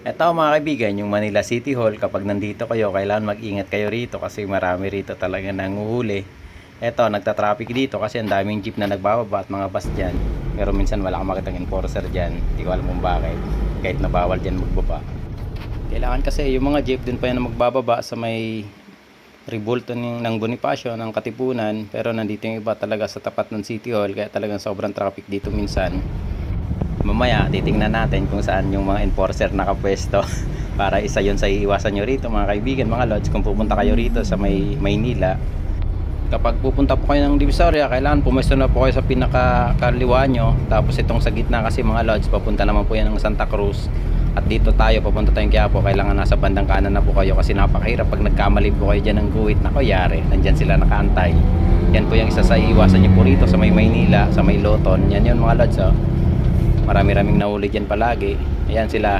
Eto mga kaibigan, yung Manila City Hall, kapag nandito kayo, kailangan mag-ingat kayo rito kasi marami rito talaga nanguhuli. Eto, nagta-traffic dito kasi ang daming jeep na nagbababa at mga bus dyan. Pero minsan wala kang makitang enforcer dyan. Hindi ko alam kung bakit. Kahit na bawal dyan magbaba. Kailangan kasi yung mga jeep din pa yan na magbababa sa may ribulto ng Bonifacio, ng Katipunan. Pero nandito yung iba talaga sa tapat ng City Hall. Kaya talagang sobrang traffic dito minsan. Mamaya titingnan natin kung saan yung mga enforcer nakapwesto para isa yun sa iiwasan nyo rito mga kaibigan, mga lods. Kung pupunta kayo rito sa Maynila, kapag pupunta po kayo ng Divisoria, kailangan pumwesto na po kayo sa pinakakaliwa nyo. Tapos itong sa gitna kasi mga lods, papunta naman po yan ng Santa Cruz. At dito tayo, papunta tayong Quiapo, kailangan nasa bandang kanan na po kayo kasi napakahirap pag nagkamali po kayo dyan ng guhit. Nako, yari, nandyan sila nakaantay. Yan po yung isa sa iiwasan nyo po rito sa may Maynila, sa may Loton. Yan yun mga lods, oh. Marami-raming nahuli dyan palagi. Ayan sila.